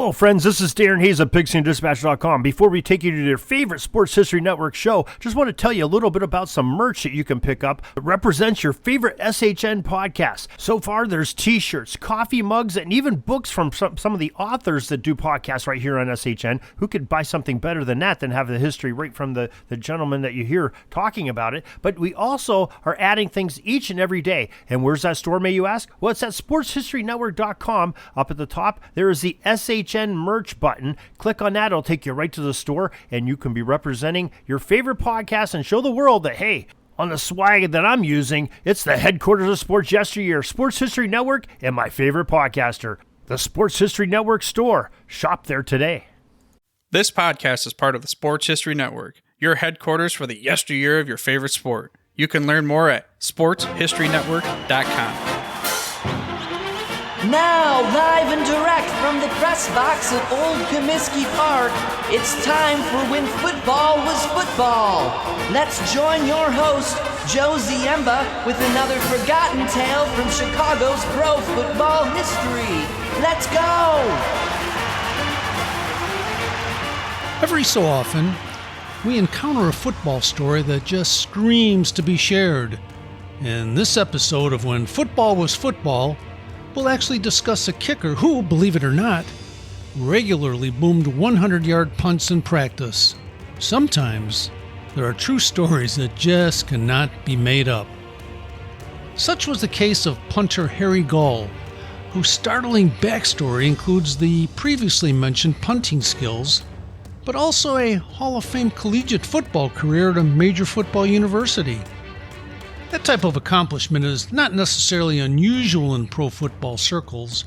Hello, friends. This is Darren Hayes of PigskinDispatch.com. Before we take you to your favorite Sports History Network show, just want to tell you a little bit about some merch that you can pick up that represents your favorite SHN podcast. So far, there's t-shirts, coffee mugs, and even books from some of the authors that do podcasts right here on SHN. Who could buy something better than that, than have the history right from the gentleman that you hear talking about it? But we also are adding things each and every day. And where's that store, may you ask? Well, it's at SportsHistoryNetwork.com. Up at the top, there is the SHN merch button. Click on that. It'll take you right to the store, and you can be representing your favorite podcast and show the world that, hey, on the swag that I'm using, it's the headquarters of sports yesteryear, Sports History Network, and my favorite podcaster, the Sports History Network store. Shop there today. This podcast is part of the Sports History Network, your headquarters for the yesteryear of your favorite sport. You can learn more at sportshistorynetwork.com. Now, live and direct from the press box at Old Comiskey Park, it's time for When Football Was Football. Let's join your host, Joe Ziemba, with another forgotten tale from Chicago's pro football history. Let's go! Every so often, we encounter a football story that just screams to be shared. In this episode of When Football Was Football, we'll actually discuss a kicker who, believe it or not, regularly boomed 100-yard punts in practice. Sometimes, there are true stories that just cannot be made up. Such was the case of punter Harry Ghaul, whose startling backstory includes the previously mentioned punting skills, but also a Hall of Fame collegiate football career at a major football university. That type of accomplishment is not necessarily unusual in pro football circles,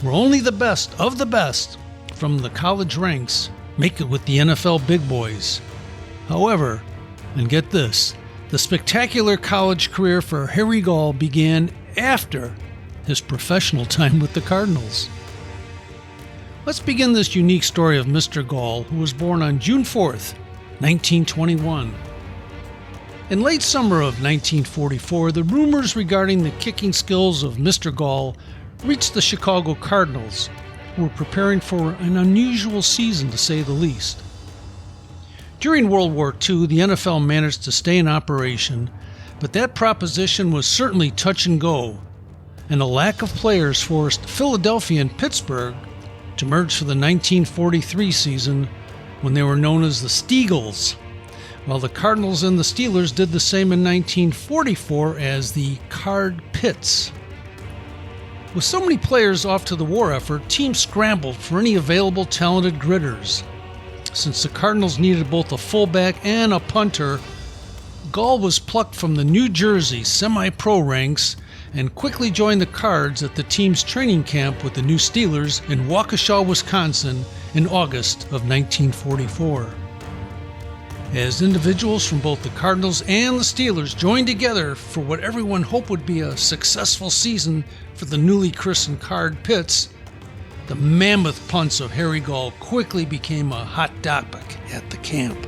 where only the best of the best from the college ranks make it with the NFL big boys. However, and get this, the spectacular college career for Harry Ghaul began after his professional time with the Cardinals. Let's begin this unique story of Mr. Ghaul, who was born on June 4th, 1921. In late summer of 1944, the rumors regarding the kicking skills of Mr. Ghaul reached the Chicago Cardinals, who were preparing for an unusual season to say the least. During World War II, the NFL managed to stay in operation, but that proposition was certainly touch and go, and a lack of players forced Philadelphia and Pittsburgh to merge for the 1943 season, when they were known as the Steagles, while the Cardinals and the Steelers did the same in 1944 as the Card Pits. With so many players off to the war effort, teams scrambled for any available talented gritters. Since the Cardinals needed both a fullback and a punter, Ghaul was plucked from the New Jersey semi-pro ranks and quickly joined the Cards at the team's training camp with the new Steelers in Waukesha, Wisconsin in August of 1944. As individuals from both the Cardinals and the Steelers joined together for what everyone hoped would be a successful season for the newly christened Card Pits, the mammoth punts of Harry Ghaul quickly became a hot topic at the camp.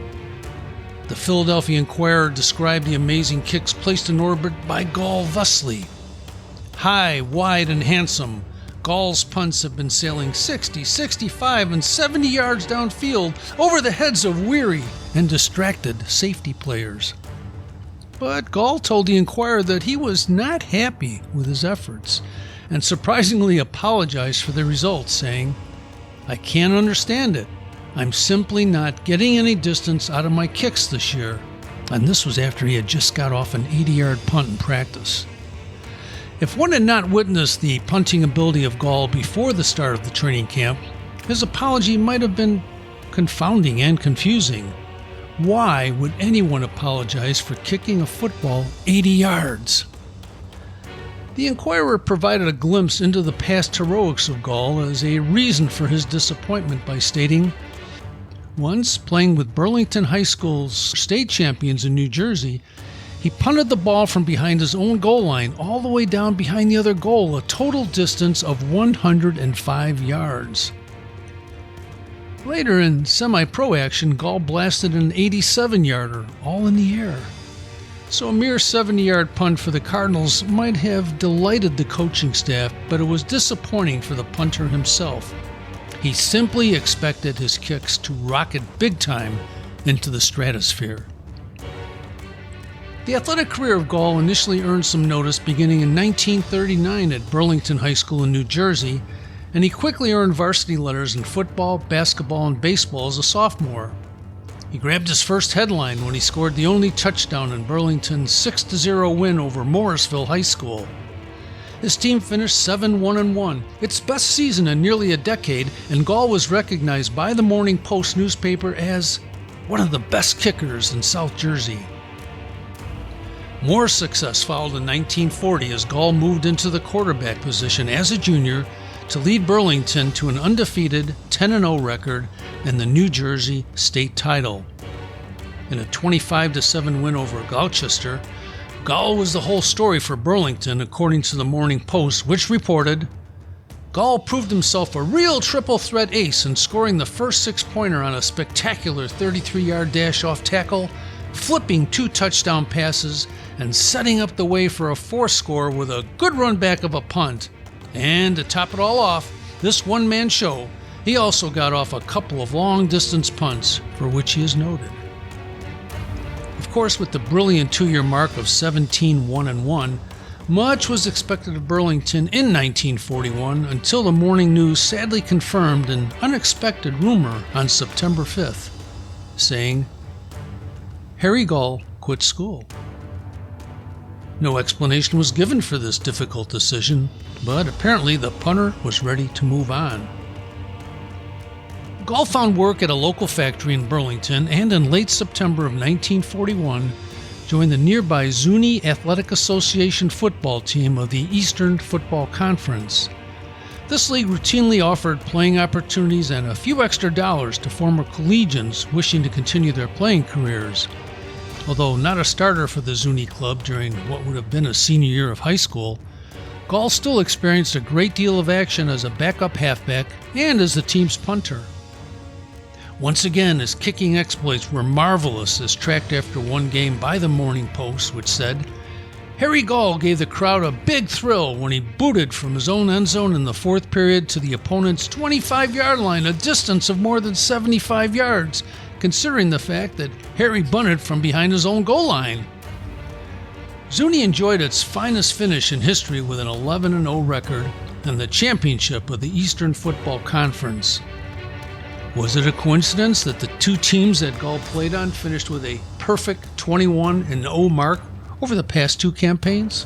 The Philadelphia Inquirer described the amazing kicks placed in orbit by Ghaul thusly: high, wide, and handsome, Ghaul's punts have been sailing 60, 65, and 70 yards downfield over the heads of weary and distracted safety players. But Ghaul told the Inquirer that he was not happy with his efforts and surprisingly apologized for the results, saying, "I can't understand it. I'm simply not getting any distance out of my kicks this year." And this was after he had just got off an 80-yard punt in practice. If one had not witnessed the punting ability of Ghaul before the start of the training camp, his apology might have been confounding and confusing. Why would anyone apologize for kicking a football 80 yards? The Inquirer provided a glimpse into the past heroics of Ghaul as a reason for his disappointment by stating, once, playing with Burlington High School's state champions in New Jersey, he punted the ball from behind his own goal line all the way down behind the other goal, a total distance of 105 yards. Later in semi-pro action, Ghaul blasted an 87-yarder, all in the air. So a mere 70-yard punt for the Cardinals might have delighted the coaching staff, but it was disappointing for the punter himself. He simply expected his kicks to rocket big time into the stratosphere. The athletic career of Ghaul initially earned some notice beginning in 1939 at Burlington High School in New Jersey, and he quickly earned varsity letters in football, basketball, and baseball as a sophomore. He grabbed his first headline when he scored the only touchdown in Burlington's 6-0 win over Morrisville High School. His team finished 7-1-1, its best season in nearly a decade, and Ghaul was recognized by the Morning Post newspaper as one of the best kickers in South Jersey. More success followed in 1940 as Ghaul moved into the quarterback position as a junior to lead Burlington to an undefeated 10-0 record and the New Jersey state title. In a 25-7 win over Gloucester, Ghaul was the whole story for Burlington, according to the Morning Post, which reported, Ghaul proved himself a real triple-threat ace in scoring the first six-pointer on a spectacular 33-yard dash off tackle, flipping 2 touchdown passes, and setting up the way for a fourth score with a good run back of a punt. And to top it all off, this one-man show, he also got off a couple of long-distance punts, for which he is noted. Of course, with the brilliant 2-year mark of 17-1-1, much was expected of Burlington in 1941 until the Morning News sadly confirmed an unexpected rumor on September 5th, saying, Harry Ghaul quit school. No explanation was given for this difficult decision, but apparently the punter was ready to move on. Ghaul found work at a local factory in Burlington and in late September of 1941 joined the nearby Zuni Athletic Association football team of the Eastern Football Conference. This league routinely offered playing opportunities and a few extra dollars to former collegians wishing to continue their playing careers. Although not a starter for the Zuni club during what would have been a senior year of high school, Ghaul still experienced a great deal of action as a backup halfback and as the team's punter. Once again, his kicking exploits were marvelous as tracked after one game by the Morning Post, which said, Harry Ghaul gave the crowd a big thrill when he booted from his own end zone in the fourth period to the opponent's 25-yard line, a distance of more than 75 yards, considering the fact that Harry bunted from behind his own goal line. Zuni enjoyed its finest finish in history with an 11-0 record and the championship of the Eastern Football Conference. Was it a coincidence that the two teams that Ghaul played on finished with a perfect 21-0 mark over the past two campaigns?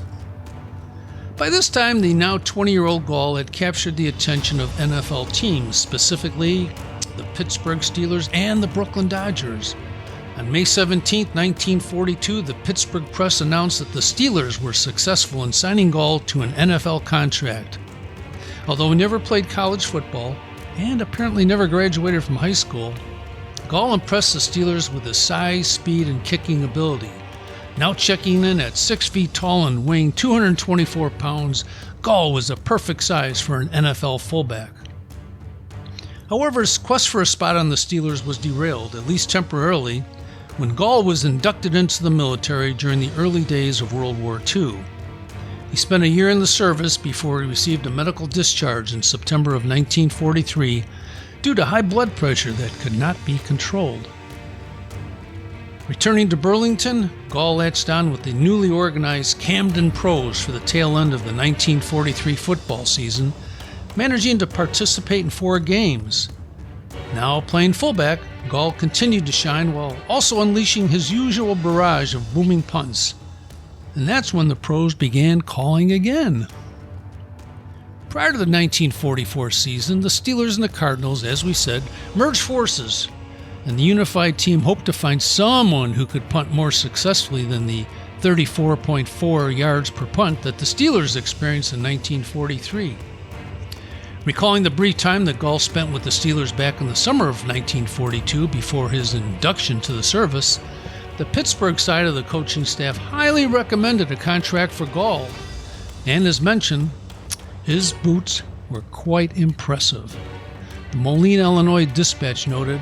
By this time, the now 20-year-old Ghaul had captured the attention of NFL teams, specifically the Pittsburgh Steelers and the Brooklyn Dodgers. On May 17, 1942, the Pittsburgh Press announced that the Steelers were successful in signing Ghaul to an NFL contract. Although he never played college football, and apparently never graduated from high school, Ghaul impressed the Steelers with his size, speed, and kicking ability. Now checking in at 6 feet tall and weighing 224 pounds, Ghaul was the perfect size for an NFL fullback. However, his quest for a spot on the Steelers was derailed, at least temporarily, when Ghaul was inducted into the military during the early days of World War II. He spent a year in the service before he received a medical discharge in September of 1943 due to high blood pressure that could not be controlled. Returning to Burlington, Ghaul latched on with the newly organized Camden Pros for the tail end of the 1943 football season, managing to participate in 4 games. Now playing fullback, Ghaul continued to shine while also unleashing his usual barrage of booming punts. And that's when the pros began calling again. Prior to the 1944 season, the Steelers and the Cardinals, as we said, merged forces, and the unified team hoped to find someone who could punt more successfully than the 34.4 yards per punt that the Steelers experienced in 1943. Recalling the brief time that Ghaul spent with the Steelers back in the summer of 1942 before his induction to the service, the Pittsburgh side of the coaching staff highly recommended a contract for Ghaul, and as mentioned, his boots were quite impressive. The Moline, Illinois Dispatch noted,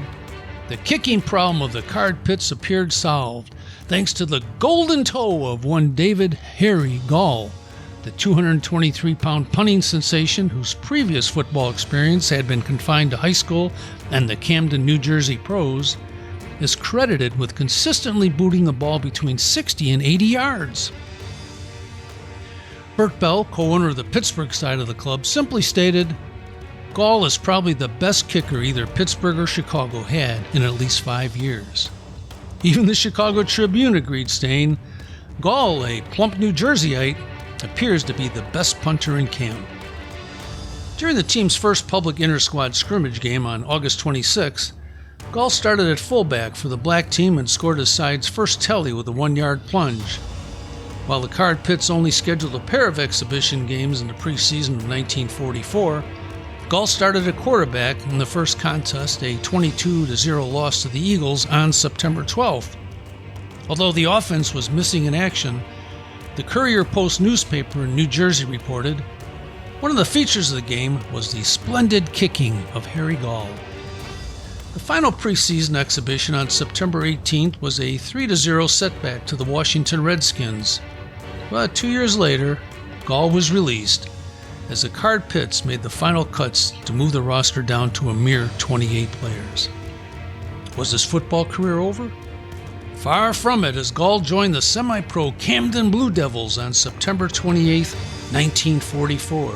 the kicking problem of the Card Pits appeared solved, thanks to the golden toe of one David Harry Ghaul, The 223-pound punting sensation, whose previous football experience had been confined to high school and the Camden, New Jersey pros, is credited with consistently booting the ball between 60 and 80 yards. Bert Bell, co-owner of the Pittsburgh side of the club, simply stated, "Ghaul is probably the best kicker either Pittsburgh or Chicago had in at least 5 years." Even the Chicago Tribune agreed, saying, "Ghaul, a plump New Jerseyite, appears to be the best punter in camp." During the team's first public inter-squad scrimmage game on August 26, Ghaul started at fullback for the black team and scored his side's first telly with a 1-yard plunge. While the Card Pits only scheduled a pair of exhibition games in the preseason of 1944, Ghaul started at quarterback in the first contest, a 22-0 loss to the Eagles on September 12th. Although the offense was missing in action, the Courier-Post newspaper in New Jersey reported, "One of the features of the game was the splendid kicking of Harry Ghaul." The final preseason exhibition on September 18th was a 3-0 setback to the Washington Redskins. But 2 years later, Ghaul was released as the Card Pits made the final cuts to move the roster down to a mere 28 players. Was his football career over? Far from it, as Ghaul joined the semi-pro Camden Blue Devils on September 28, 1944.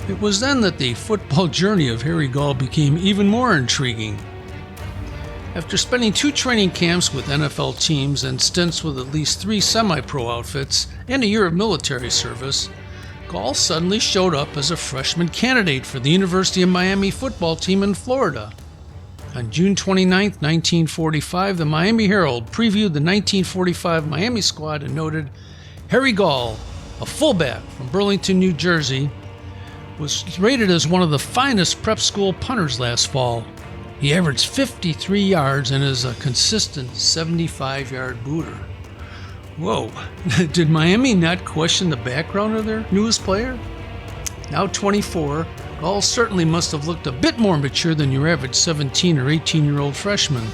It was then that the football journey of Harry Ghaul became even more intriguing. After spending 2 training camps with NFL teams and stints with at least 3 semi-pro outfits and a year of military service, Ghaul suddenly showed up as a freshman candidate for the University of Miami football team in Florida. On June 29, 1945, the Miami Herald previewed the 1945 Miami squad and noted, "Harry Ghaul, a fullback from Burlington, New Jersey, was rated as one of the finest prep school punters last fall. He averaged 53 yards and is a consistent 75-yard booter." Whoa, did Miami not question the background of their newest player? Now 24, Ghaul certainly must have looked a bit more mature than your average 17 or 18-year-old freshman.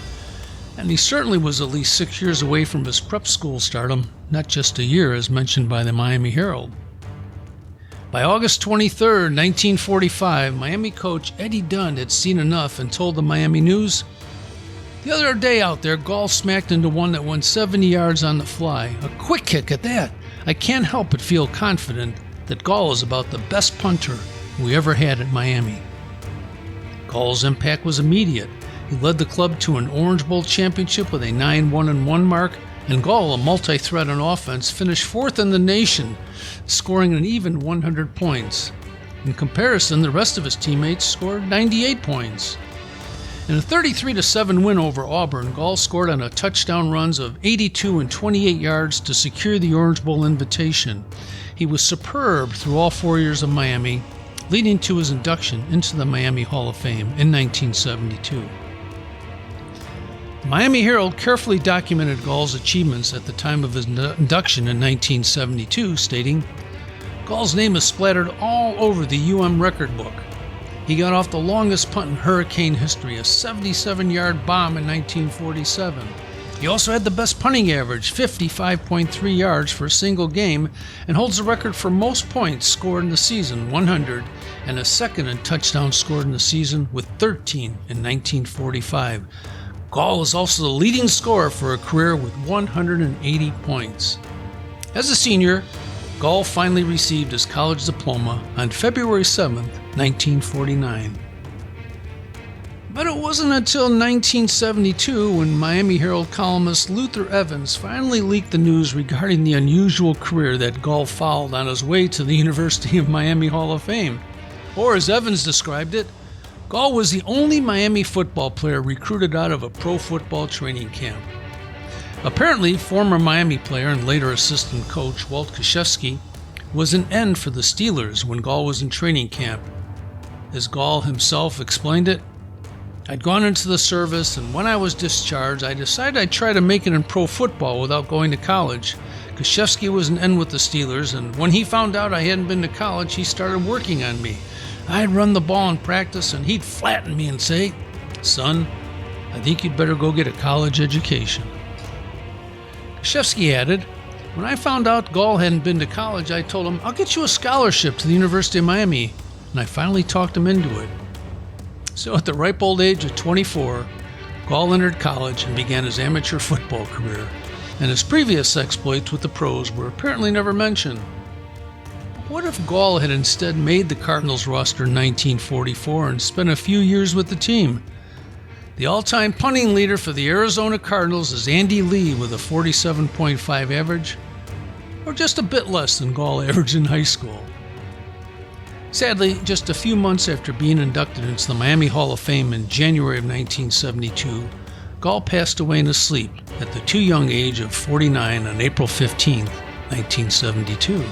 And he certainly was at least 6 years away from his prep school stardom, not just a year as mentioned by the Miami Herald. By August 23, 1945, Miami coach Eddie Dunn had seen enough and told the Miami News, "The other day out there, Ghaul smacked into one that went 70 yards on the fly. A quick kick at that. I can't help but feel confident that Ghaul is about the best punter we ever had at Miami." Ghaul's impact was immediate. He led the club to an Orange Bowl championship with a 9-1-1 mark, and Ghaul, a multi-threat on offense, finished 4th in the nation, scoring an even 100 points. In comparison, the rest of his teammates scored 98 points. In a 33-7 win over Auburn, Ghaul scored on a touchdown runs of 82 and 28 yards to secure the Orange Bowl invitation. He was superb through all 4 years of Miami, leading to his induction into the Miami Hall of Fame in 1972. The Miami Herald carefully documented Ghaul's achievements at the time of his induction in 1972, stating, "Ghaul's name is splattered all over the UM record book. He got off the longest punt in Hurricane history, a 77-yard bomb in 1947. He also had the best punting average, 55.3 yards for a single game, and holds the record for most points scored in the season, 100, and a second in touchdowns scored in the season with 13 in 1945. Ghaul is also the leading scorer for a career with 180 points." As a senior, Ghaul finally received his college diploma on February 7, 1949. But it wasn't until 1972 when Miami Herald columnist Luther Evans finally leaked the news regarding the unusual career that Ghaul followed on his way to the University of Miami Hall of Fame. Or as Evans described it, Ghaul was the only Miami football player recruited out of a pro football training camp. Apparently, former Miami player and later assistant coach Walt Krzyzewski was an end for the Steelers when Ghaul was in training camp. As Ghaul himself explained it, "I'd gone into the service, and when I was discharged, I decided I'd try to make it in pro football without going to college. Krzyzewski was an end with the Steelers, and when he found out I hadn't been to college, he started working on me. I'd run the ball in practice, and he'd flatten me and say, 'Son, I think you'd better go get a college education.'" Krzyzewski added, When I found out Ghaul hadn't been to college, I told him, I'll get you a scholarship to the University of Miami, and I finally talked him into it. So at the ripe old age of 24, Ghaul entered college and began his amateur football career, and his previous exploits with the pros were apparently never mentioned. But what if Ghaul had instead made the Cardinals roster in 1944 and spent a few years with the team? The all-time punting leader for the Arizona Cardinals is Andy Lee with a 47.5 average, or just a bit less than Ghaul averaged in high school. Sadly, just a few months after being inducted into the Miami Hall of Fame in January of 1972, Ghaul passed away in his sleep at the too young age of 49 on April 15, 1972.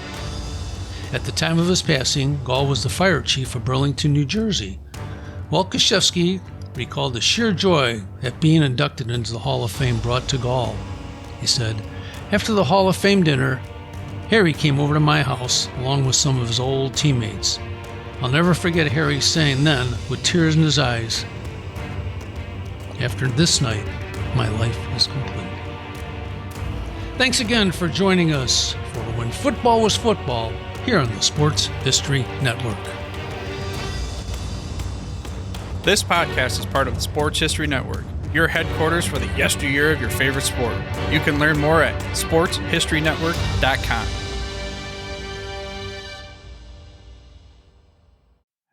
At the time of his passing, Ghaul was the fire chief of Burlington, New Jersey. Walt Kashevsky recalled the sheer joy that being inducted into the Hall of Fame brought to Ghaul. He said, "After the Hall of Fame dinner, Harry came over to my house along with some of his old teammates. I'll never forget Harry saying then, with tears in his eyes, 'After this night, my life is complete.'" Thanks again for joining us for When Football Was Football here on the Sports History Network. This podcast is part of the Sports History Network, your headquarters for the yesteryear of your favorite sport. You can learn more at sportshistorynetwork.com.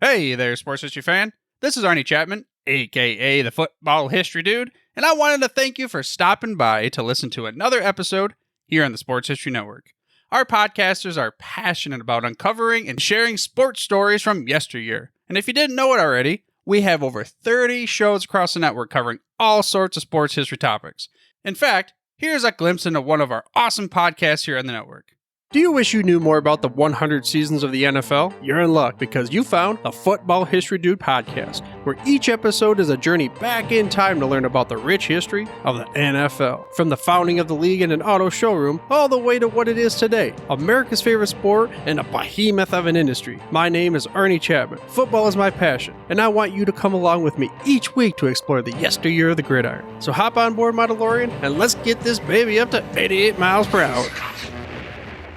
Hey there, sports history fan. This is Arnie Chapman, aka the Football History Dude, and I wanted to thank you for stopping by to listen to another episode here on the Sports History Network. Our podcasters are passionate about uncovering and sharing sports stories from yesteryear. And if you didn't know it already, we have over 30 shows across the network covering all sorts of sports history topics. In fact, here's a glimpse into one of our awesome podcasts here on the network. Do you wish you knew more about the 100 seasons of the NFL? You're in luck because you found the Football History Dude podcast, where each episode is a journey back in time to learn about the rich history of the NFL. From the founding of the league in an auto showroom, all the way to what it is today, America's favorite sport and a behemoth of an industry. My name is Arnie Chapman. Football is my passion, and I want you to come along with me each week to explore the yesteryear of the gridiron. So hop on board my DeLorean and let's get this baby up to 88 miles per hour.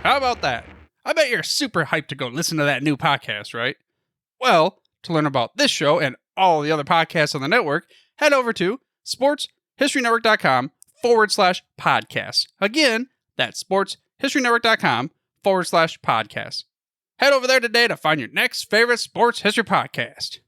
How about that? I bet you're super hyped to go listen to that new podcast, right? Well, to learn about this show and all the other podcasts on the network, head over to sportshistorynetwork.com/podcasts. Again, that's sportshistorynetwork.com/podcasts. Head over there today to find your next favorite sports history podcast.